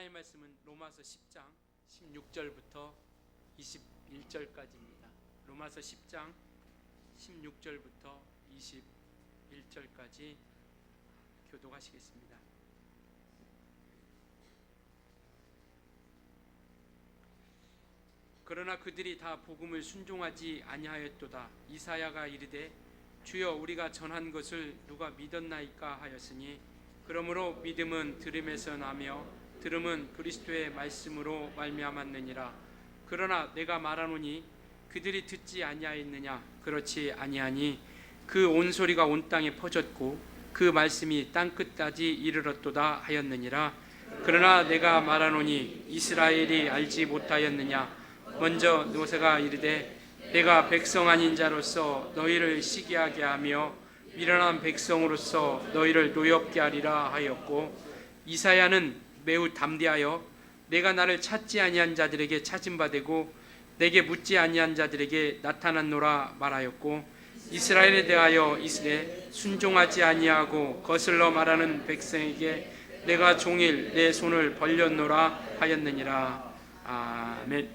하나님 말씀은 로마서 10장 16절부터 21절까지입니다. 로마서 10장 16절부터 21절까지 교독하시겠습니다. 그러나 그들이 다 복음을 순종하지 아니하였도다. 이사야가 이르되 주여 우리가 전한 것을 누가 믿었나이까 하였으니 그러므로 믿음은 들음에서 나며 들음은 그리스도의 말씀으로 말미암았느니라. 그러나 내가 말하노니 그들이 듣지 아니하였느냐? 그렇지 아니하니 그 온 소리가 온 땅에 퍼졌고 그 말씀이 땅 끝까지 이르렀도다 하였느니라. 그러나 내가 말하노니 이스라엘이 알지 못하였느냐? 먼저 모세가 이르되 내가 백성 아닌 자로서 너희를 시기하게 하며 미련한 백성으로서 너희를 노엽게 하리라 하였고, 이사야는 매우 담대하여 내가 나를 찾지 아니한 자들에게 찾은 바 되고 내게 묻지 아니한 자들에게 나타났노라 말하였고, 이스라엘에 대하여 이스레 순종하지 아니하고 거슬러 말하는 백성에게 내가 종일 내 손을 벌렸노라 하였느니라. 아멘.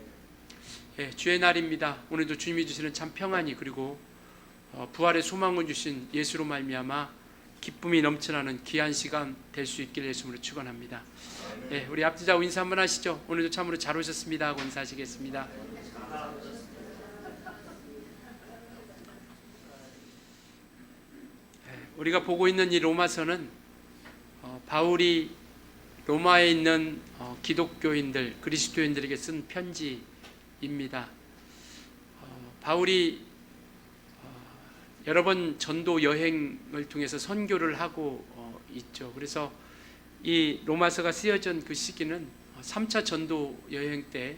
주의 날입니다. 오늘도 주님이 주시는 참 평안이 그리고 부활의 소망을 주신 예수로 말미암아 기쁨이 넘쳐나는 귀한 시간 될 수 있기를 예수님으로 축원합니다. 우리 앞뒤좌우 인사 한번 하시죠. 오늘도 참으로 잘 오셨습니다 하고 인사하시겠습니다. 우리가 보고 있는 이 로마서는 바울이 로마에 있는 기독교인들, 그리스도인들에게 쓴 편지입니다. 바울이 여러 번 전도 여행을 통해서 선교를 하고 있죠. 그래서 이 로마서가 쓰여진 그 시기는 3차 전도 여행 때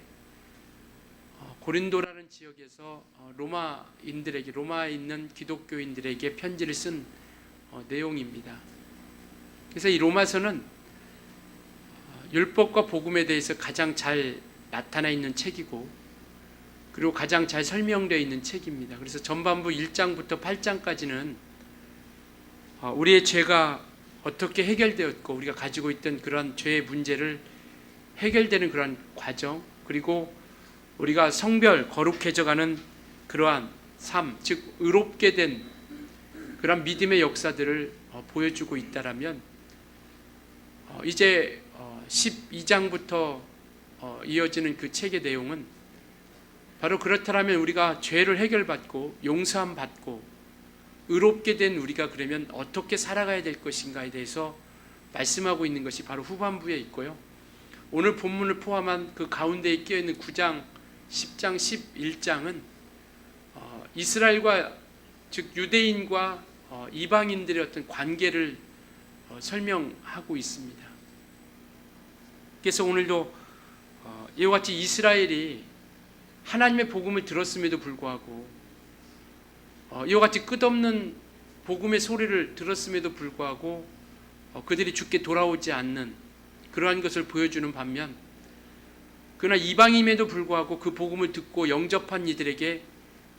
고린도라는 지역에서 로마인들에게, 로마에 있는 기독교인들에게 편지를 쓴 내용입니다. 그래서 이 로마서는 율법과 복음에 대해서 가장 잘 나타나 있는 책이고, 그리고 가장 잘 설명되어 있는 책입니다. 그래서 전반부 1장부터 8장까지는 우리의 죄가 어떻게 해결되었고 우리가 가지고 있던 그런 죄의 문제를 해결되는 그러한 과정, 그리고 우리가 성별 거룩해져가는 그러한 삶, 즉 의롭게 된 그런 믿음의 역사들을 보여주고 있다라면, 이제 12장부터 이어지는 그 책의 내용은 바로 그렇다면 우리가 죄를 해결받고 용서함 받고 의롭게 된 우리가 그러면 어떻게 살아가야 될 것인가에 대해서 말씀하고 있는 것이 바로 후반부에 있고요. 오늘 본문을 포함한 그 가운데에 끼어있는 9장, 10장, 11장은 이스라엘과, 즉 유대인과 이방인들의 어떤 관계를 설명하고 있습니다. 그래서 오늘도 이와 같이 이스라엘이 하나님의 복음을 들었음에도 불구하고, 이와 같이 끝없는 복음의 소리를 들었음에도 불구하고 그들이 주께 돌아오지 않는 그러한 것을 보여주는 반면, 그러나 이방임에도 불구하고 그 복음을 듣고 영접한 이들에게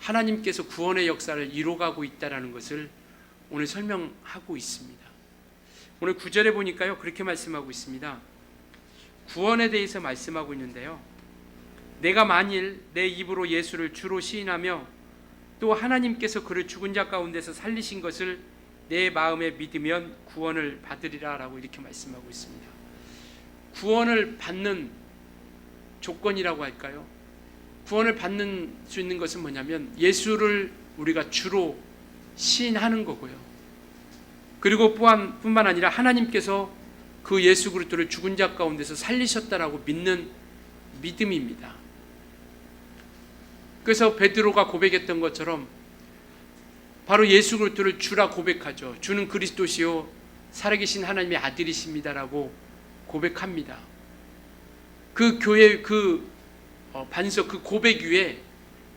하나님께서 구원의 역사를 이루어가고 있다는 것을 오늘 설명하고 있습니다. 오늘 9절에 보니까요, 그렇게 말씀하고 있습니다. 구원에 대해서 말씀하고 있는데요, 내가 만일 내 입으로 예수를 주로 시인하며 또 하나님께서 그를 죽은 자 가운데서 살리신 것을 내 마음에 믿으면 구원을 받으리라 라고 이렇게 말씀하고 있습니다. 구원을 받는 조건이라고 할까요? 구원을 받는 수 있는 것은 뭐냐면 예수를 우리가 주로 시인하는 거고요. 그리고 뿐만 아니라 하나님께서 그 예수 그리스도를 죽은 자 가운데서 살리셨다라고 믿는 믿음입니다. 그래서 베드로가 고백했던 것처럼 바로 예수 그리스도를 주라 고백하죠. 주는 그리스도시요 살아계신 하나님의 아들이십니다라고 고백합니다. 그 교회 그 반석, 그 고백 위에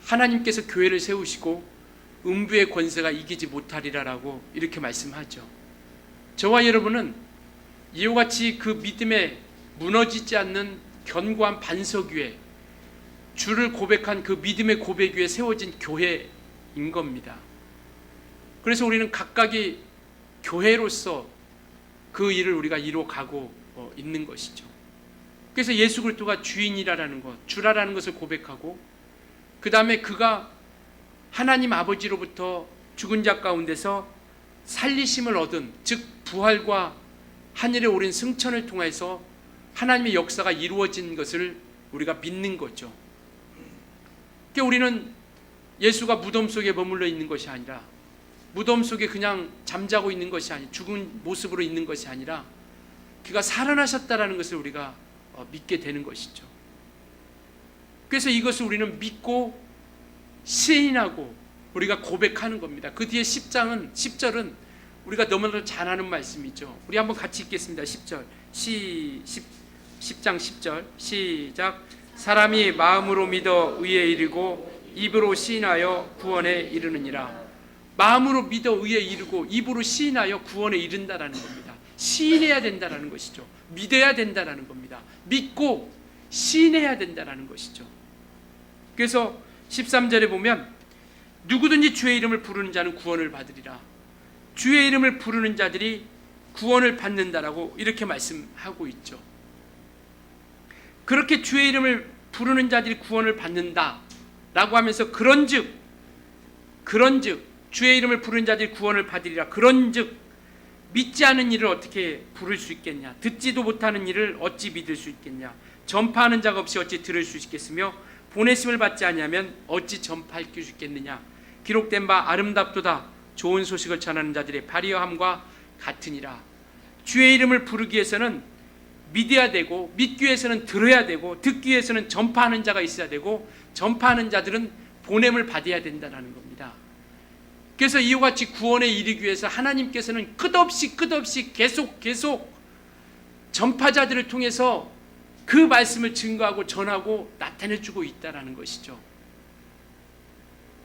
하나님께서 교회를 세우시고 음부의 권세가 이기지 못하리라라고 이렇게 말씀하죠. 저와 여러분은 이와 같이 그 믿음에 무너지지 않는 견고한 반석 위에, 주를 고백한 그 믿음의 고백 위에 세워진 교회인 겁니다. 그래서 우리는 각각이 교회로서 그 일을 우리가 이루어가고 있는 것이죠. 그래서 예수 그리스도가 주인이라는 것, 주라라는 것을 고백하고, 그 다음에 그가 하나님 아버지로부터 죽은 자 가운데서 살리심을 얻은, 즉 부활과 하늘에 오른 승천을 통해서 하나님의 역사가 이루어진 것을 우리가 믿는 거죠. 그러니까 우리는 예수가 무덤 속에 머물러 있는 것이 아니라, 무덤 속에 그냥 잠자고 있는 것이 아니라, 죽은 모습으로 있는 것이 아니라 그가 살아나셨다라는 것을 우리가 믿게 되는 것이죠. 그래서 이것을 우리는 믿고 시인하고 우리가 고백하는 겁니다. 그 뒤에 10절은 우리가 너무나도 잘 아는 말씀이죠. 우리 한번 같이 읽겠습니다. 10절 10장 10절 시작. 사람이 마음으로 믿어 의에 이르고 입으로 시인하여 구원에 이르느니라. 마음으로 믿어 의에 이르고 입으로 시인하여 구원에 이른다라는 겁니다. 시인해야 된다라는 것이죠. 믿어야 된다라는 겁니다. 믿고 시인해야 된다라는 것이죠. 그래서 13절에 보면 누구든지 주의 이름을 부르는 자는 구원을 받으리라. 주의 이름을 부르는 자들이 구원을 받는다라고 이렇게 말씀하고 있죠. 그렇게 주의 이름을 부르는 자들이 구원을 받는다라고 하면서 그런즉 주의 이름을 부르는 자들이 구원을 받으리라. 그런즉 믿지 않은 일을 어떻게 부를 수 있겠냐? 듣지도 못하는 일을 어찌 믿을 수 있겠냐? 전파하는 자가 없이 어찌 들을 수 있겠으며 보내심을 받지 아니하면 어찌 전파할 수 있겠느냐? 기록된 바 아름답도다 좋은 소식을 전하는 자들의 발휘함과 같으니라. 주의 이름을 부르기 위해서는 믿어야 되고, 믿기 위해서는 들어야 되고, 듣기 위해서는 전파하는 자가 있어야 되고, 전파하는 자들은 보냄을 받아야 된다는 겁니다. 그래서 이와 같이 구원에 이르기 위해서 하나님께서는 끝없이 계속 전파자들을 통해서 그 말씀을 증거하고 전하고 나타내주고 있다는 것이죠.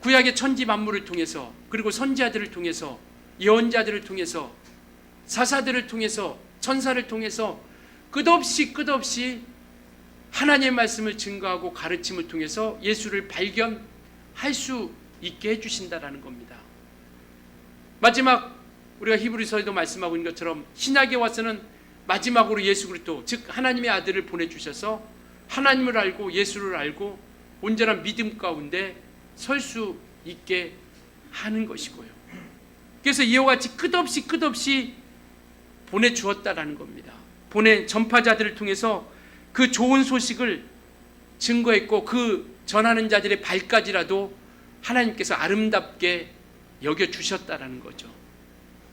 구약의 천지 만물을 통해서, 그리고 선지자들을 통해서, 예언자들을 통해서, 사사들을 통해서, 천사를 통해서 끝없이 하나님의 말씀을 증거하고 가르침을 통해서 예수를 발견할 수 있게 해주신다는 겁니다. 마지막 우리가 히브리서에도 말씀하고 있는 것처럼 신약에 와서는 마지막으로 예수 그리스도, 즉 하나님의 아들을 보내주셔서 하나님을 알고 예수를 알고 온전한 믿음 가운데 설 수 있게 하는 것이고요. 그래서 이와 같이 끝없이 보내주었다라는 겁니다. 전파자들을 통해서 그 좋은 소식을 증거했고, 그 전하는 자들의 발까지라도 하나님께서 아름답게 여겨주셨다라는 거죠.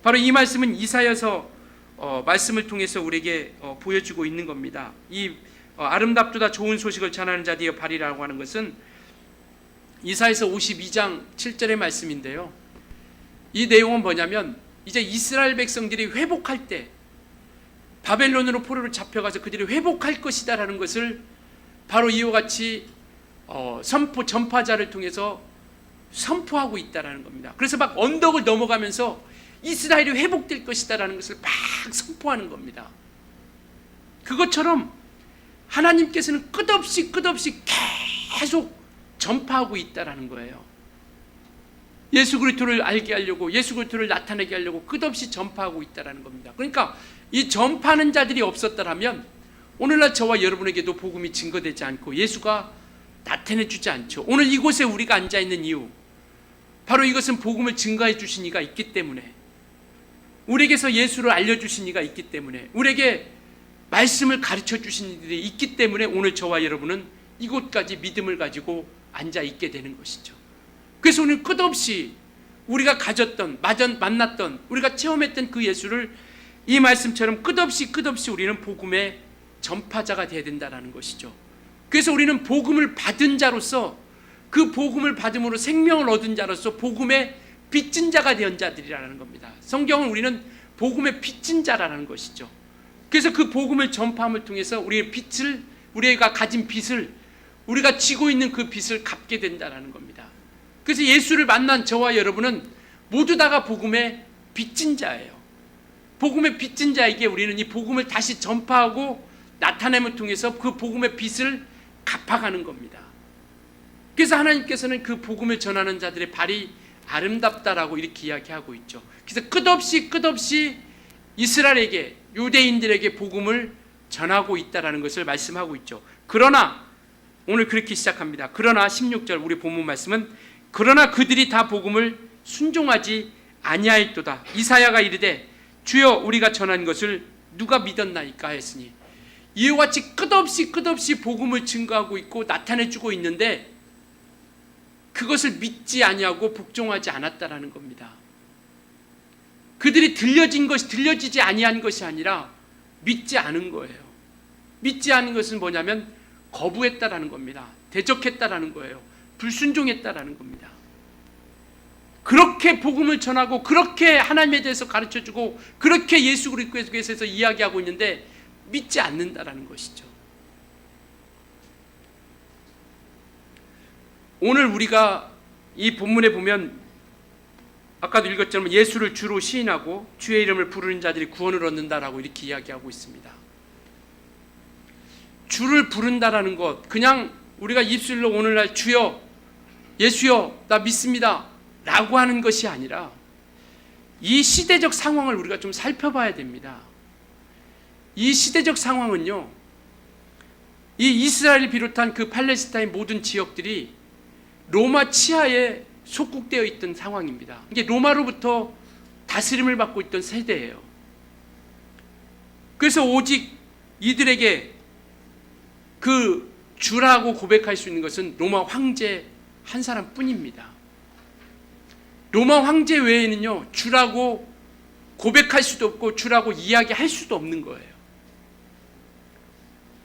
바로 이 말씀은 이사야서 말씀을 통해서 우리에게 보여주고 있는 겁니다. 이 아름답도다 좋은 소식을 전하는 자들의 발이라고 하는 것은 이사야서 52장 7절의 말씀인데요. 이 내용은 뭐냐면, 이제 이스라엘 백성들이 회복할 때, 바벨론으로 포로로 잡혀가서 그들이 회복할 것이다라는 것을 바로 이와 같이 전파자를 통해서 선포하고 있다라는 겁니다. 그래서 막 언덕을 넘어가면서 이스라엘이 회복될 것이다라는 것을 막 선포하는 겁니다. 그것처럼 하나님께서는 끝없이 계속 전파하고 있다라는 거예요. 예수 그리스도를 알게 하려고, 예수 그리스도를 나타내게 하려고 끝없이 전파하고 있다라는 겁니다. 그러니까 이 전파하는 자들이 없었다면 오늘날 저와 여러분에게도 복음이 증거되지 않고 예수가 나타내주지 않죠. 오늘 이곳에 우리가 앉아있는 이유, 바로 이것은 복음을 증거해 주신 이가 있기 때문에, 우리에게서 예수를 알려주신 이가 있기 때문에, 우리에게 말씀을 가르쳐 주신 이들이 있기 때문에 오늘 저와 여러분은 이곳까지 믿음을 가지고 앉아있게 되는 것이죠. 그래서 오늘 끝없이 우리가 가졌던, 만났던, 우리가 체험했던 그 예수를 이 말씀처럼 끝없이 우리는 복음의 전파자가 되어야 된다는 것이죠. 그래서 우리는 복음을 받은 자로서, 그 복음을 받음으로 생명을 얻은 자로서 복음의 빚진 자가 된 자들이라는 겁니다. 성경은 우리는 복음의 빚진 자라는 것이죠. 그래서 그 복음을 전파함을 통해서 우리의 빚을, 우리가 가진 빚을, 우리가 지고 있는 그 빚을 갚게 된다는 겁니다. 그래서 예수를 만난 저와 여러분은 모두 다가 복음의 빚진 자예요. 복음의 빚진 자에게 우리는 이 복음을 다시 전파하고 나타냄을 통해서 그 복음의 빚을 갚아가는 겁니다. 그래서 하나님께서는 그 복음을 전하는 자들의 발이 아름답다라고 이렇게 이야기하고 있죠. 그래서 끝없이 이스라엘에게, 유대인들에게 복음을 전하고 있다라는 것을 말씀하고 있죠. 그러나 오늘 그렇게 시작합니다. 그러나 16절 우리 본문 말씀은 그러나 그들이 다 복음을 순종하지 아니하였도다. 이사야가 이르되 주여 우리가 전한 것을 누가 믿었나이까 하였으니, 이와 같이 끝없이 복음을 증거하고 있고 나타내주고 있는데 그것을 믿지 아니하고 복종하지 않았다라는 겁니다. 그들이 들려지지 아니한 것이 아니라 믿지 않은 거예요. 믿지 않은 것은 뭐냐면 거부했다라는 겁니다. 대적했다라는 거예요. 불순종했다라는 겁니다. 그렇게 복음을 전하고 그렇게 하나님에 대해서 가르쳐주고 그렇게 예수 그리스도에서 이야기하고 있는데 믿지 않는다라는 것이죠. 오늘 우리가 이 본문에 보면 아까도 읽었지만 예수를 주로 시인하고 주의 이름을 부르는 자들이 구원을 얻는다라고 이렇게 이야기하고 있습니다. 주를 부른다라는 것, 그냥 우리가 입술로 오늘날 주여 예수여 나 믿습니다 라고 하는 것이 아니라 이 시대적 상황을 우리가 좀 살펴봐야 됩니다. 이 시대적 상황은요, 이 이스라엘을 비롯한 그 팔레스타인 모든 지역들이 로마 치하에 속국되어 있던 상황입니다. 이게 로마로부터 다스림을 받고 있던 세대예요. 그래서 오직 이들에게 그 주라고 고백할 수 있는 것은 로마 황제 한 사람뿐입니다. 로마 황제 외에는요 주라고 고백할 수도 없고 주라고 이야기할 수도 없는 거예요.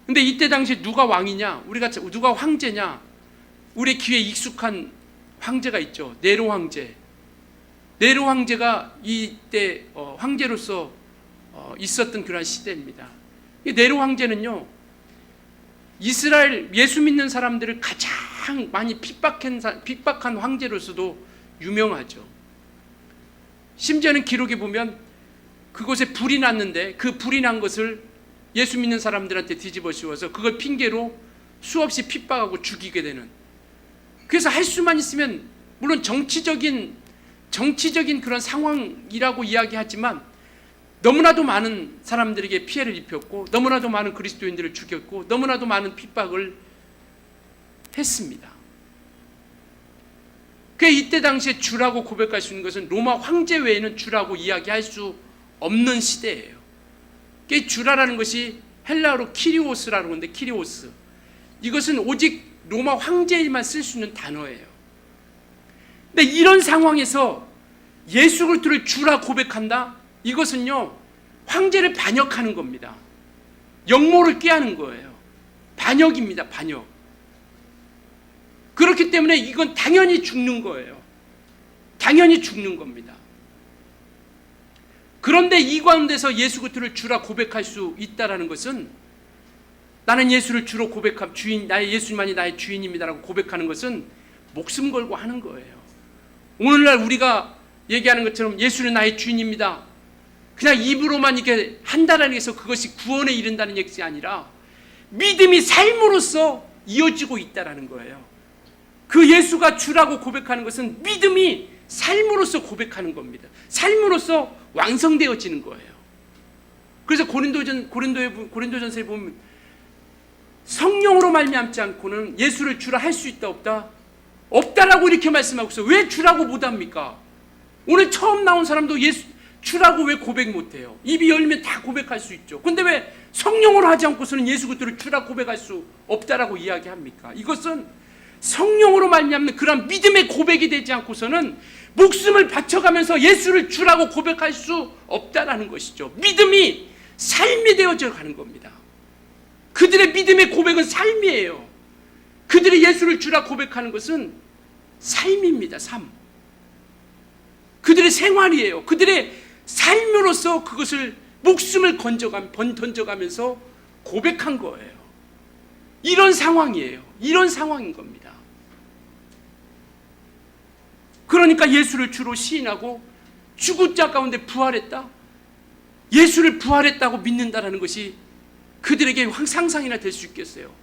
근데 이때 당시 누가 왕이냐, 우리가 누가 황제냐, 우리 귀에 익숙한 황제가 있죠. 네로 황제. 네로 황제가 이때 황제로서 있었던 그런 시대입니다. 이 네로 황제는요 이스라엘 예수 믿는 사람들을 가장 많이 핍박한 황제로서도 유명하죠. 심지어는 기록에 보면 그곳에 불이 났는데 그 불이 난 것을 예수 믿는 사람들한테 뒤집어 씌워서 그걸 핑계로 수없이 핍박하고 죽이게 되는, 그래서 할 수만 있으면 물론 정치적인 그런 상황이라고 이야기하지만 너무나도 많은 사람들에게 피해를 입혔고 너무나도 많은 그리스도인들을 죽였고 너무나도 많은 핍박을 했습니다. 이때 당시에 주라고 고백할 수 있는 것은 로마 황제 외에는 주라고 이야기할 수 없는 시대예요. 주라라는 것이 헬라어로 키리오스라는 건데, 키리오스, 이것은 오직 로마 황제에만 쓸 수 있는 단어예요. 근데 이런 상황에서 예수 그리스도를 주라 고백한다? 이것은요 황제를 반역하는 겁니다. 역모를 꾀하는 거예요. 반역입니다. 반역. 그렇기 때문에 이건 당연히 죽는 거예요. 당연히 죽는 겁니다. 그런데 이 가운데서 예수 그리스도를 주라 고백할 수 있다라는 것은, 나는 예수를 주로 고백함, 주인, 나의 예수님만이 나의 주인입니다라고 고백하는 것은 목숨 걸고 하는 거예요. 오늘날 우리가 얘기하는 것처럼 예수는 나의 주인입니다, 그냥 입으로만 이렇게 한다라는 것에서 그것이 구원에 이른다는 얘기가 아니라 믿음이 삶으로써 이어지고 있다라는 거예요. 그 예수가 주라고 고백하는 것은 믿음이 삶으로써 고백하는 겁니다. 삶으로써 완성되어지는 거예요. 그래서 고린도전서에 보면 성령으로 말미암지 않고는 예수를 주라 할 수 있다 없다? 없다라고 이렇게 말씀하고 있어요. 왜 주라고 못합니까? 오늘 처음 나온 사람도 예수 주라고 왜 고백 못해요? 입이 열리면 다 고백할 수 있죠. 근데 왜 성령으로 하지 않고서는 예수 그리스도를 주라 고백할 수 없다라고 이야기합니까? 이것은 성령으로 말미암는 그런 믿음의 고백이 되지 않고서는 목숨을 바쳐가면서 예수를 주라고 고백할 수 없다라는 것이죠. 믿음이 삶이 되어져 가는 겁니다. 그들의 믿음의 고백은 삶이에요. 그들이 예수를 주라 고백하는 것은 삶입니다. 삶. 그들의 생활이에요. 그들의 삶으로서 그것을 목숨을 던져가면서 고백한 거예요. 이런 상황이에요. 이런 상황인 겁니다. 그러니까 예수를 주로 시인하고 죽은 자 가운데 부활했다? 예수를 부활했다고 믿는다라는 것이 그들에게 상상이나 될 수 있겠어요?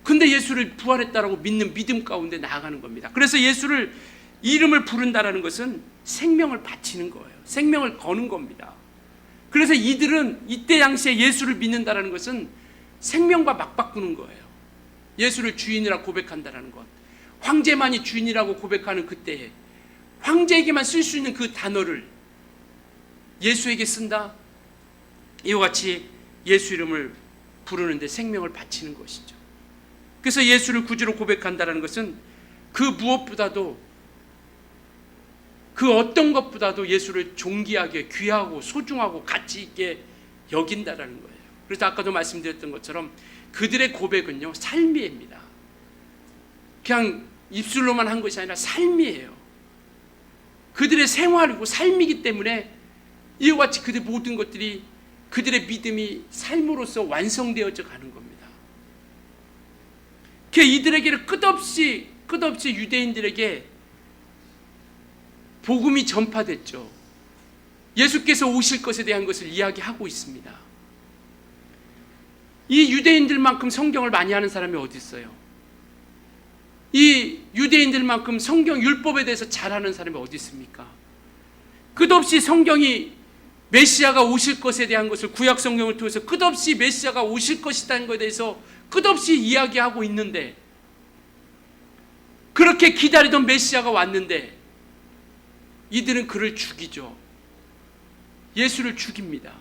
근데 예수를 부활했다라고 믿는 믿음 가운데 나아가는 겁니다. 그래서 예수를 이름을 부른다라는 것은 생명을 바치는 거예요. 생명을 거는 겁니다. 그래서 이들은 이때 당시에 예수를 믿는다는 것은 생명과 맞바꾸는 거예요. 예수를 주인이라 고백한다는 것, 황제만이 주인이라고 고백하는 그때에 황제에게만 쓸 수 있는 그 단어를 예수에게 쓴다. 이와 같이 예수 이름을 부르는데 생명을 바치는 것이죠. 그래서 예수를 구주로 고백한다는 것은 그 무엇보다도, 그 어떤 것보다도 예수를 존귀하게, 귀하고 소중하고 가치 있게 여긴다라는 거예요. 그래서 아까도 말씀드렸던 것처럼 그들의 고백은요, 삶이입니다. 그냥 입술로만 한 것이 아니라 삶이에요. 그들의 생활이고 삶이기 때문에 이와 같이 그들 모든 것들이, 그들의 믿음이 삶으로서 완성되어져 가는 겁니다. 이들에게는 끝없이 유대인들에게 복음이 전파됐죠. 예수께서 오실 것에 대한 것을 이야기하고 있습니다. 이 유대인들만큼 성경을 많이 하는 사람이 어디 있어요? 이 유대인들만큼 성경 율법에 대해서 잘하는 사람이 어디 있습니까? 끝없이 성경이 메시아가 오실 것에 대한 것을, 구약 성경을 통해서 끝없이 메시아가 오실 것이라는 것에 대해서 끝없이 이야기하고 있는데, 그렇게 기다리던 메시아가 왔는데 이들은 그를 죽이죠. 예수를 죽입니다.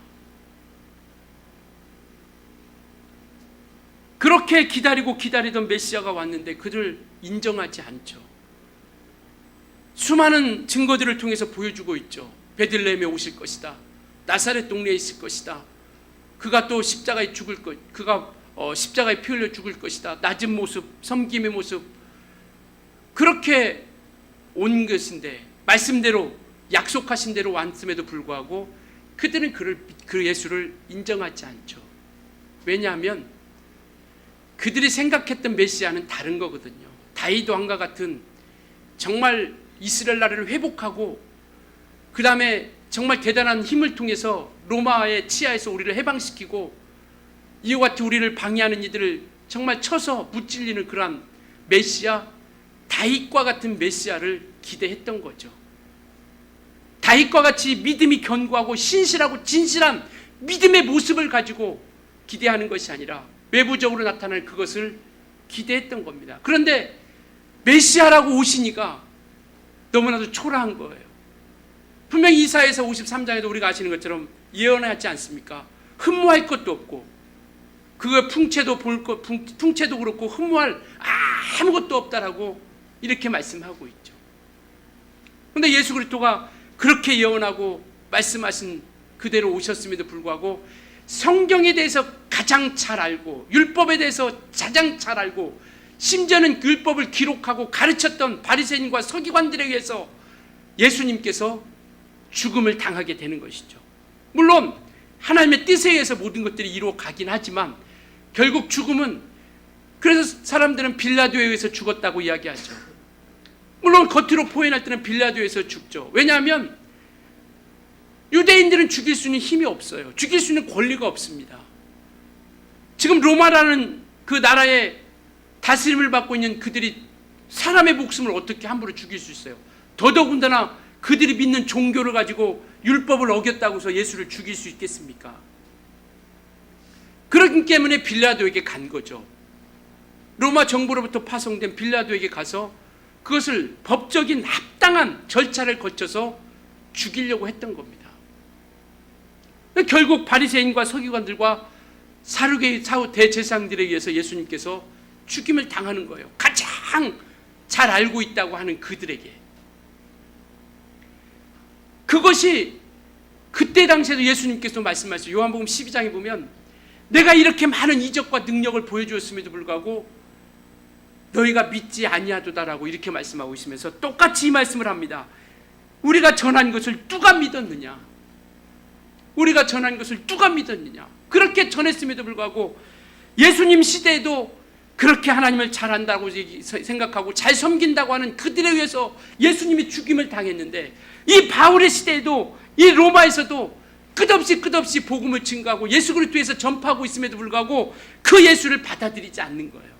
그렇게 기다리던 메시아가 왔는데 그를 인정하지 않죠. 수많은 증거들을 통해서 보여주고 있죠. 베들레헴에 오실 것이다. 나사렛 동네에 있을 것이다. 그가 또 십자가에 죽을 것, 그가 십자가에 피 흘려 죽을 것이다. 낮은 모습, 섬김의 모습, 그렇게 온 것인데, 말씀대로 약속하신 대로 왔음에도 불구하고 그들은 그 예수를 인정하지 않죠. 왜냐하면 그들이 생각했던 메시아는 다른 거거든요. 다윗 왕과 같은 정말 이스라엘 나라를 회복하고 그 다음에 정말 대단한 힘을 통해서 로마의 치하에서 우리를 해방시키고 이와 같이 우리를 방해하는 이들을 정말 쳐서 무찔리는 그러한 메시아, 다윗과 같은 메시아를 기대했던 거죠. 다윗과 같이 믿음이 견고하고 신실하고 진실한 믿음의 모습을 가지고 기대하는 것이 아니라 외부적으로 나타날 그것을 기대했던 겁니다. 그런데 메시아라고 오시니까 너무나도 초라한 거예요. 분명히 이사야서 53장에도 우리가 아시는 것처럼 예언하지 않습니까? 흠모할 것도 없고, 그거 풍채도 그렇고 흠모할 아무것도 없다라고 이렇게 말씀하고 있죠. 그런데 예수 그리스도가 그렇게 예언하고 말씀하신 그대로 오셨음에도 불구하고 성경에 대해서 가장 잘 알고, 율법에 대해서 가장 잘 알고, 심지어는 율법을 기록하고 가르쳤던 바리새인과 서기관들에 의해서 예수님께서 죽음을 당하게 되는 것이죠. 물론 하나님의 뜻에 의해서 모든 것들이 이루어가긴 하지만 결국 죽음은, 그래서 사람들은 빌라도에 의해서 죽었다고 이야기하죠. 물론 겉으로 표현할 때는 빌라도에서 죽죠. 왜냐하면 유대인들은 죽일 수 있는 힘이 없어요. 죽일 수 있는 권리가 없습니다. 지금 로마라는 그 나라의 다스림을 받고 있는 그들이 사람의 목숨을 어떻게 함부로 죽일 수 있어요? 더더군다나 그들이 믿는 종교를 가지고 율법을 어겼다고 해서 예수를 죽일 수 있겠습니까? 그렇기 때문에 빌라도에게 간 거죠. 로마 정부로부터 파송된 빌라도에게 가서 그것을 법적인 합당한 절차를 거쳐서 죽이려고 했던 겁니다. 결국 바리새인과 서기관들과 사르게 대제사장들에 의해서 예수님께서 죽임을 당하는 거예요. 가장 잘 알고 있다고 하는 그들에게. 그것이 그때 당시에도 예수님께서 말씀하셨어요. 요한복음 12장에 보면 내가 이렇게 많은 이적과 능력을 보여주었음에도 불구하고 너희가 믿지 아니하도다라고 이렇게 말씀하고 있으면서 똑같이 이 말씀을 합니다. 우리가 전한 것을 누가 믿었느냐? 우리가 전한 것을 누가 믿었느냐? 그렇게 전했음에도 불구하고 예수님 시대에도 그렇게 하나님을 잘 안다고 생각하고 잘 섬긴다고 하는 그들에 의해서 예수님이 죽임을 당했는데, 이 바울의 시대에도, 이 로마에서도 끝없이 복음을 증거하고 예수 그리스도에서 전파하고 있음에도 불구하고 그 예수를 받아들이지 않는 거예요.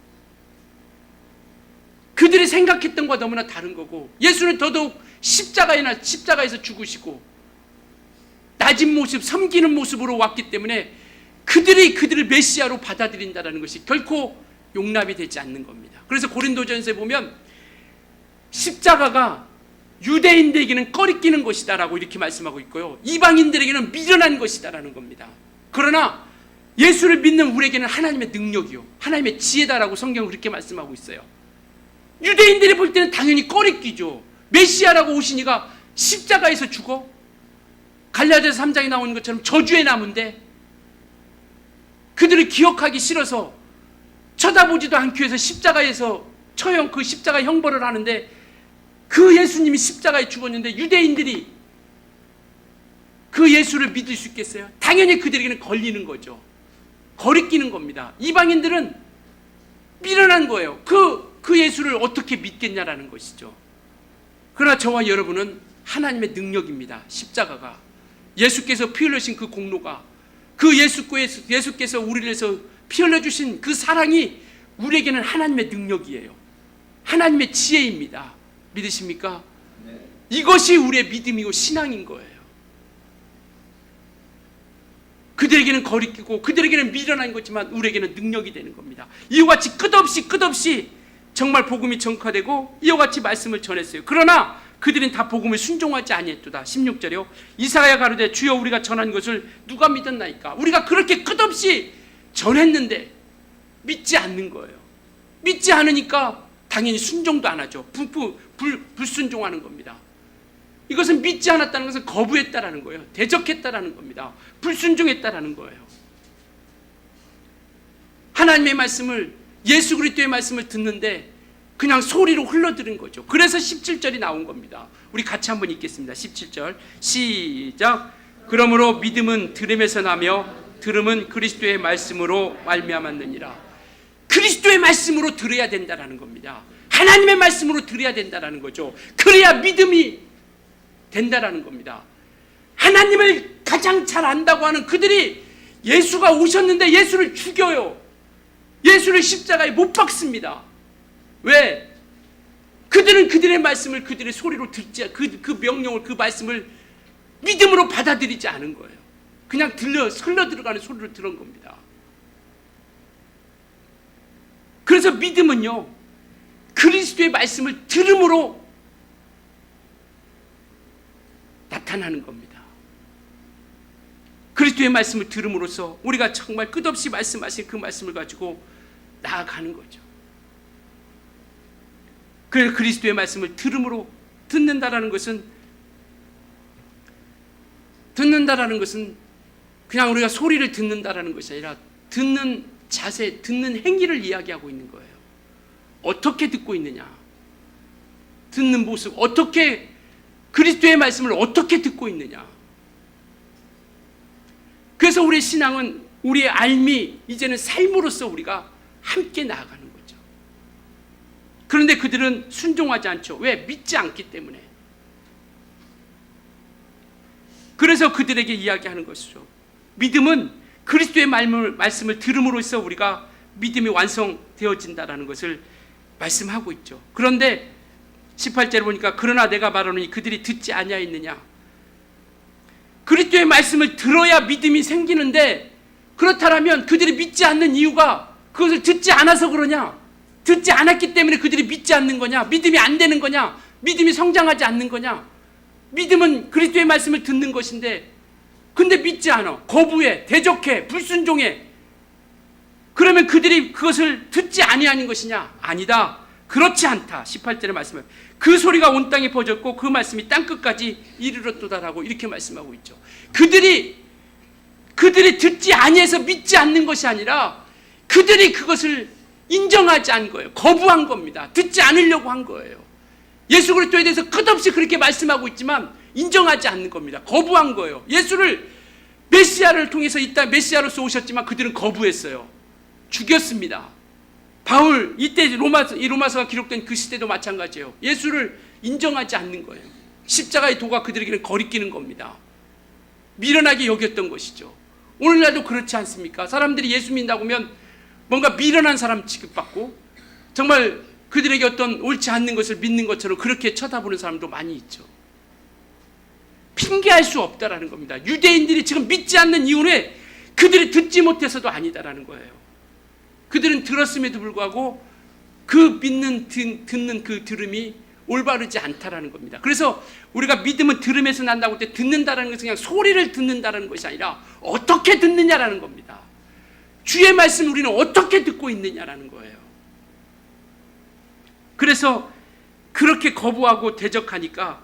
그들이 생각했던 것과 너무나 다른 거고, 예수는 더더욱 십자가에서 죽으시고 낮은 모습, 섬기는 모습으로 왔기 때문에 그들을 메시아로 받아들인다는 것이 결코 용납이 되지 않는 겁니다. 그래서 고린도전서에 보면 십자가가 유대인들에게는 꺼리끼는 것이다라고 이렇게 말씀하고 있고요, 이방인들에게는 미련한 것이다라는 겁니다. 그러나 예수를 믿는 우리에게는 하나님의 능력이요, 하나님의 지혜다라고 성경은 그렇게 말씀하고 있어요. 유대인들이 볼 때는 당연히 꺼리끼죠. 메시아라고 오신 이가 십자가에서 죽어? 갈라디아서 3장에 나오는 것처럼 저주의 나무인데 그들을 기억하기 싫어서 쳐다보지도 않기 위해서 십자가에서 처형, 그 십자가 형벌을 하는데 그 예수님이 십자가에 죽었는데 유대인들이 그 예수를 믿을 수 있겠어요? 당연히 그들에게는 걸리는 거죠. 거리끼는 겁니다. 이방인들은 미련한 거예요. 그 예수를 어떻게 믿겠냐라는 것이죠. 그러나 저와 여러분은 하나님의 능력입니다. 십자가가, 예수께서 피 흘리신 그 공로가, 그 예수께서 우리를 위해서 피 흘려주신 그 사랑이 우리에게는 하나님의 능력이에요. 하나님의 지혜입니다. 믿으십니까? 네. 이것이 우리의 믿음이고 신앙인 거예요. 그들에게는 거리끼고 그들에게는 미련한 거지만 우리에게는 능력이 되는 겁니다. 이와 같이 끝없이 정말 복음이 전파되고 이와 같이 말씀을 전했어요. 그러나 그들은 다 복음을 순종하지 아니했도다. 16절이요. 이사야 가로되 주여 우리가 전한 것을 누가 믿었나이까? 우리가 그렇게 끝없이 전했는데 믿지 않는 거예요. 믿지 않으니까 당연히 순종도 안 하죠. 불순종하는 겁니다. 이것은 믿지 않았다는 것은 거부했다라는 거예요. 대적했다라는 겁니다. 불순종했다라는 거예요. 하나님의 말씀을, 예수 그리스도의 말씀을 듣는데 그냥 소리로 흘러들은 거죠. 그래서 17절이 나온 겁니다. 우리 같이 한번 읽겠습니다. 17절 시작. 그러므로 믿음은 들음에서 나며 들음은 그리스도의 말씀으로 말미암았느니라. 그리스도의 말씀으로 들어야 된다라는 겁니다. 하나님의 말씀으로 들어야 된다라는 거죠. 그래야 믿음이 된다라는 겁니다. 하나님을 가장 잘 안다고 하는 그들이 예수가 오셨는데 예수를 죽여요. 예수를 십자가에 못 박습니다. 왜? 그들은 그들의 말씀을, 그들의 소리로 듣지, 그 명령을, 그 말씀을 믿음으로 받아들이지 않은 거예요. 그냥 흘러 들어가는 소리로 들은 겁니다. 그래서 믿음은요, 그리스도의 말씀을 들음으로 나타나는 겁니다. 그리스도의 말씀을 들음으로써 우리가 정말 끝없이 말씀하신 그 말씀을 가지고 나아가는 거죠. 그래서 그리스도의 말씀을 들음으로 듣는다라는 것은 그냥 우리가 소리를 듣는다라는 것이 아니라 듣는 자세, 듣는 행위를 이야기하고 있는 거예요. 어떻게 듣고 있느냐, 듣는 모습, 어떻게 그리스도의 말씀을 어떻게 듣고 있느냐. 그래서 우리의 신앙은, 우리의 삶이 이제는 삶으로서 우리가 함께 나아가는 거죠. 그런데 그들은 순종하지 않죠. 왜? 믿지 않기 때문에. 그래서 그들에게 이야기하는 것이죠. 믿음은 그리스도의 말씀을 들음으로써 우리가 믿음이 완성되어진다는 것을 말씀하고 있죠. 그런데 18절에 보니까 그러나 내가 말하노니 그들이 듣지 아니하였느냐. 그리스도의 말씀을 들어야 믿음이 생기는데, 그렇다면 그들이 믿지 않는 이유가 그것을 듣지 않아서 그러냐? 듣지 않았기 때문에 그들이 믿지 않는 거냐? 믿음이 안 되는 거냐? 믿음이 성장하지 않는 거냐? 믿음은 그리스도의 말씀을 듣는 것인데 근데 믿지 않아, 거부해, 대적해, 불순종해. 그러면 그들이 그것을 듣지 아니하는 것이냐? 아니다, 그렇지 않다. 18절의 말씀을 그 소리가 온 땅에 퍼졌고 그 말씀이 땅끝까지 이르렀도다라고 이렇게 말씀하고 있죠. 그들이 듣지 아니해서 믿지 않는 것이 아니라 그들이 그것을 인정하지 않은 거예요. 거부한 겁니다. 듣지 않으려고 한 거예요. 예수 그리스도에 대해서 끝없이 그렇게 말씀하고 있지만 인정하지 않는 겁니다. 거부한 거예요. 예수를, 메시아를 통해서 이 땅 메시아로서 오셨지만 그들은 거부했어요. 죽였습니다. 바울, 이때 로마서가 기록된 그 시대도 마찬가지예요. 예수를 인정하지 않는 거예요. 십자가의 도가 그들에게는 거리끼는 겁니다. 미련하게 여겼던 것이죠. 오늘날도 그렇지 않습니까? 사람들이 예수 믿는다고 하면 뭔가 미련한 사람 취급받고 정말 그들에게 어떤 옳지 않는 것을 믿는 것처럼 그렇게 쳐다보는 사람도 많이 있죠. 핑계할 수 없다라는 겁니다. 유대인들이 지금 믿지 않는 이유는 그들이 듣지 못해서도 아니다라는 거예요. 그들은 들었음에도 불구하고 그 듣는 그 들음이 올바르지 않다라는 겁니다. 그래서 우리가 믿음은 들음에서 난다고 할 때 듣는다라는 것은 그냥 소리를 듣는다라는 것이 아니라 어떻게 듣느냐라는 겁니다. 주의 말씀을 우리는 어떻게 듣고 있느냐라는 거예요. 그래서 그렇게 거부하고 대적하니까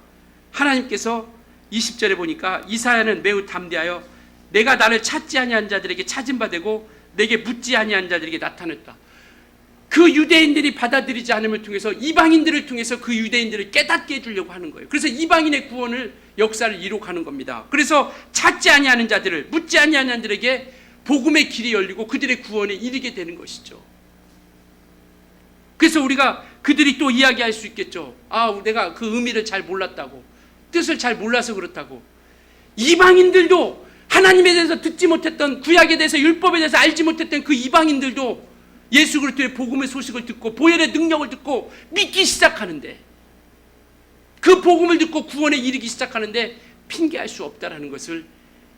하나님께서 20절에 보니까 이사야는 매우 담대하여 내가 나를 찾지 아니한 자들에게 찾은 바 되고 내게 묻지 아니한 자들에게 나타났다. 그 유대인들이 받아들이지 않음을 통해서 이방인들을 통해서 그 유대인들을 깨닫게 해주려고 하는 거예요. 그래서 이방인의 구원을 역사를 이룩하는 겁니다. 그래서 찾지 아니하는 자들을, 묻지 아니하는 자들에게 복음의 길이 열리고 그들의 구원에 이르게 되는 것이죠. 그래서 우리가 그들이 또 이야기할 수 있겠죠. 내가 그 의미를 잘 몰랐다고, 뜻을 잘 몰라서 그렇다고. 이방인들도 하나님에 대해서 듣지 못했던, 구약에 대해서, 율법에 대해서 알지 못했던 그 이방인들도 예수 그리스도의 복음의 소식을 듣고 보혈의 능력을 듣고 믿기 시작하는데, 그 복음을 듣고 구원에 이르기 시작하는데 핑계할 수 없다라는 것을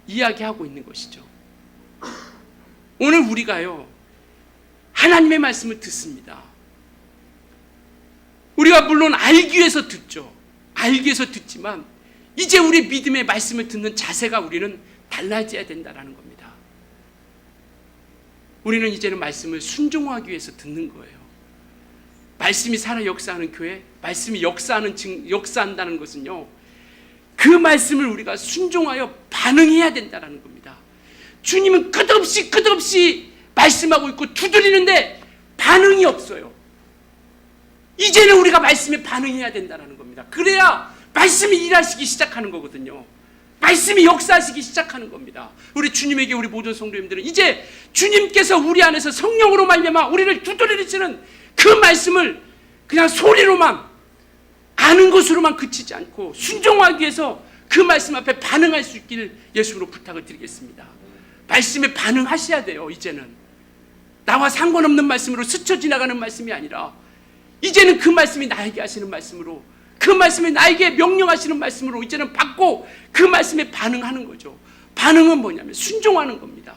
이야기하고 있는 것이죠. 오늘 우리가요, 하나님의 말씀을 듣습니다. 우리가 물론 알기 위해서 듣죠. 알기 위해서 듣지만 이제 우리 믿음의 말씀을 듣는 자세가 우리는 달라져야 된다는 겁니다. 우리는 이제는 말씀을 순종하기 위해서 듣는 거예요. 말씀이 살아 역사하는 교회, 말씀이 역사한다는 것은요, 그 말씀을 우리가 순종하여 반응해야 된다는 겁니다. 주님은 끝없이 말씀하고 있고 두드리는데 반응이 없어요. 이제는 우리가 말씀에 반응해야 된다는 겁니다. 그래야 말씀이 일하시기 시작하는 거거든요. 말씀이 역사하시기 시작하는 겁니다. 우리 주님에게, 우리 모든 성도님들은 이제 주님께서 우리 안에서 성령으로 말미암아 우리를 두드리시는 그 말씀을 그냥 소리로만 아는 것으로만 그치지 않고 순종하기 위해서 그 말씀 앞에 반응할 수 있기를 예수로 부탁을 드리겠습니다. 말씀에 반응하셔야 돼요. 이제는 나와 상관없는 말씀으로 스쳐 지나가는 말씀이 아니라 이제는 그 말씀이 나에게 하시는 말씀으로, 그 말씀이 나에게 명령하시는 말씀으로 이제는 받고 그 말씀에 반응하는 거죠. 반응은 뭐냐면 순종하는 겁니다.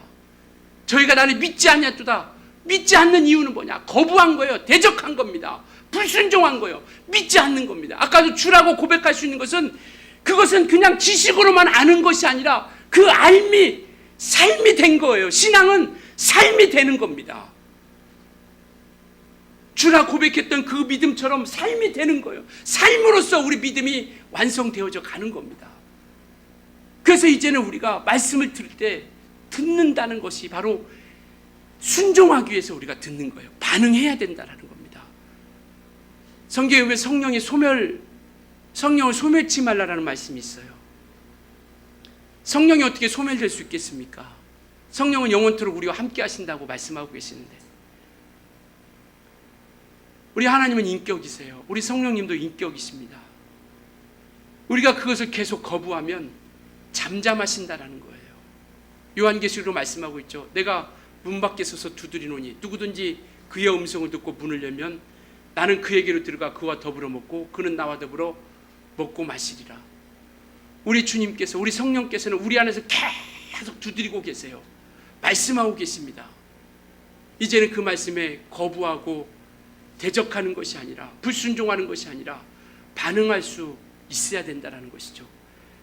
저희가 나를 믿지 않냐도다. 믿지 않는 이유는 뭐냐? 거부한 거예요. 대적한 겁니다. 불순종한 거예요. 믿지 않는 겁니다. 아까도 주라고 고백할 수 있는 것은, 그것은 그냥 지식으로만 아는 것이 아니라 그 알미, 삶이 된 거예요. 신앙은 삶이 되는 겁니다. 주라 고백했던 그 믿음처럼 삶이 되는 거예요. 삶으로써 우리 믿음이 완성되어져 가는 겁니다. 그래서 이제는 우리가 말씀을 들을 때 듣는다는 것이 바로 순종하기 위해서 우리가 듣는 거예요. 반응해야 된다는 겁니다. 성경에 왜 성령을 소멸치 말라라는 말씀이 있어요. 성령이 어떻게 소멸될 수 있겠습니까? 성령은 영원토록 우리와 함께 하신다고 말씀하고 계시는데, 우리 하나님은 인격이세요. 우리 성령님도 인격이십니다. 우리가 그것을 계속 거부하면 잠잠하신다라는 거예요. 요한계시록으로 말씀하고 있죠. 내가 문 밖에 서서 두드리노니 누구든지 그의 음성을 듣고 문을 열면 나는 그에게로 들어가 그와 더불어 먹고 그는 나와 더불어 먹고 마시리라. 우리 주님께서, 우리 성령께서는 우리 안에서 계속 두드리고 계세요. 말씀하고 계십니다. 이제는 그 말씀에 거부하고 대적하는 것이 아니라, 불순종하는 것이 아니라 반응할 수 있어야 된다는 것이죠.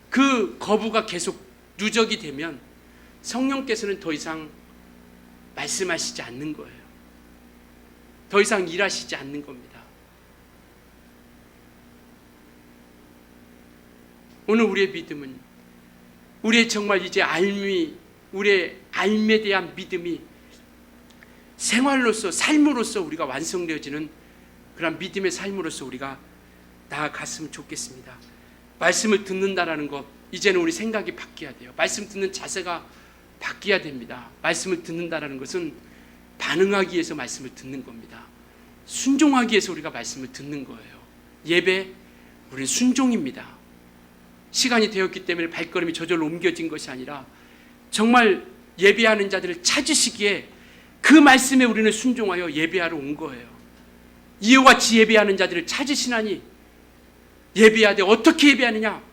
그 거부가 계속 누적이 되면 성령께서는 더 이상 말씀하시지 않는 거예요. 더 이상 일하시지 않는 겁니다. 오늘 우리의 믿음은, 우리의 정말 이제 우리의 알미에 대한 믿음이 생활로서, 삶으로서 우리가 완성되어지는 그런 믿음의 삶으로서 우리가 나아갔으면 좋겠습니다. 말씀을 듣는다라는 것, 이제는 우리 생각이 바뀌어야 돼요. 말씀 듣는 자세가 바뀌어야 됩니다. 말씀을 듣는다라는 것은 반응하기 위해서 말씀을 듣는 겁니다. 순종하기 위해서 우리가 말씀을 듣는 거예요. 예배, 우리는 순종입니다. 시간이 되었기 때문에 발걸음이 저절로 옮겨진 것이 아니라 정말 예배하는 자들을 찾으시기에 그 말씀에 우리는 순종하여 예배하러 온 거예요. 이와 같이 예배하는 자들을 찾으시나니, 예배하되 어떻게 예배하느냐?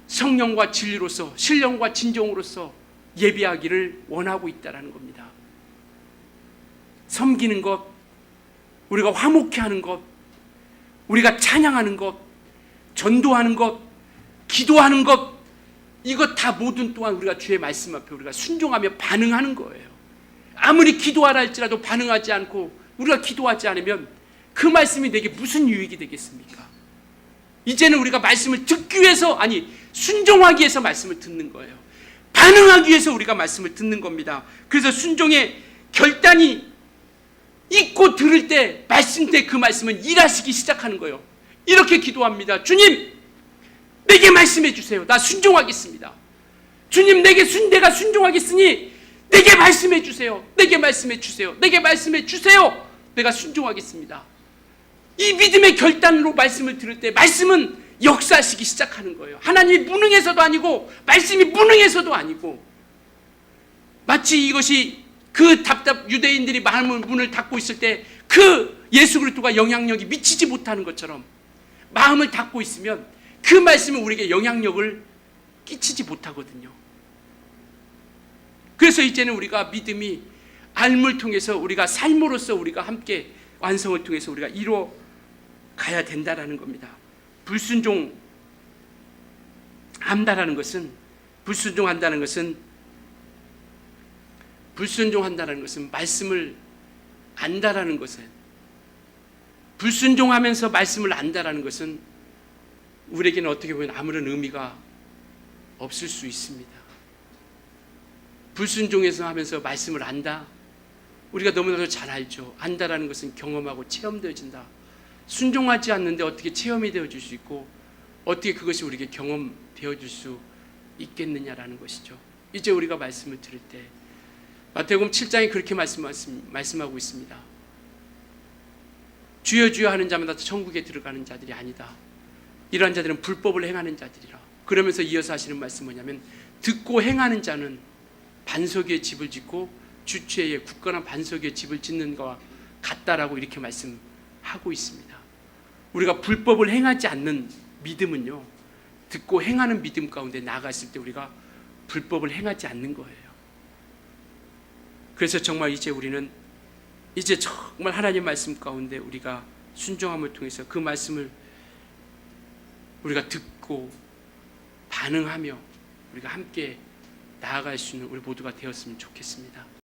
성령과 진리로서, 신령과 진정으로서 예배하기를 원하고 있다는 겁니다. 섬기는 것, 우리가 화목케 하는 것, 우리가 찬양하는 것, 전도하는 것, 기도하는 것, 이것 다 모든 또한 우리가 주의 말씀 앞에 우리가 순종하며 반응하는 거예요. 아무리 기도하라 할지라도 반응하지 않고 우리가 기도하지 않으면 그 말씀이 내게 무슨 유익이 되겠습니까? 이제는 우리가 말씀을 듣기 위해서, 아니 순종하기 위해서 말씀을 듣는 거예요. 반응하기 위해서 우리가 말씀을 듣는 겁니다. 그래서 순종의 결단이 있고 들을 때, 말씀 때 그 말씀은 일하시기 시작하는 거예요. 이렇게 기도합니다. 주님, 내게 말씀해 주세요. 나 순종하겠습니다. 주님, 내가 순종하겠으니 내게 말씀해 주세요. 내게 말씀해 주세요. 내게 말씀해 주세요. 내가 순종하겠습니다. 이 믿음의 결단으로 말씀을 들을 때 말씀은 역사하시기 시작하는 거예요. 하나님이 무능해서도 아니고 말씀이 무능해서도 아니고, 마치 이것이 그 유대인들이 마음의 문을 닫고 있을 때 그 예수 그리스도가 영향력이 미치지 못하는 것처럼 마음을 닫고 있으면 그 말씀은 우리에게 영향력을 끼치지 못하거든요. 그래서 이제는 우리가 믿음이 삶을 통해서, 우리가 삶으로서 우리가 함께 완성을 통해서 우리가 이루어 가야 된다라는 겁니다. 불순종한다는 것은 말씀을 안다라는 것은, 불순종하면서 말씀을 안다라는 것은 우리에게는 어떻게 보면 아무런 의미가 없을 수 있습니다. 불순종해서 하면서 말씀을 안다, 우리가 너무나도 잘 알죠. 안다라는 것은 경험하고 체험되어진다. 순종하지 않는데 어떻게 체험이 되어질 수 있고 어떻게 그것이 우리에게 경험되어질 수 있겠느냐라는 것이죠. 이제 우리가 말씀을 들을 때 마태복음 7장에 그렇게 말씀하고 있습니다. 주여 주여 하는 자마다 천국에 들어가는 자들이 아니다. 이러한 자들은 불법을 행하는 자들이라. 그러면서 이어서 하시는 말씀은 뭐냐면, 듣고 행하는 자는 반석 위에 집을 짓고 주체에 굳건한 반석 위에 집을 짓는 것과 같다라고 이렇게 말씀하고 있습니다. 우리가 불법을 행하지 않는 믿음은요, 듣고 행하는 믿음 가운데 나아갔을 때 우리가 불법을 행하지 않는 거예요. 그래서 정말 우리는 정말 하나님 말씀 가운데 우리가 순종함을 통해서 그 말씀을 우리가 듣고 반응하며 우리가 함께 나아갈 수 있는 우리 모두가 되었으면 좋겠습니다.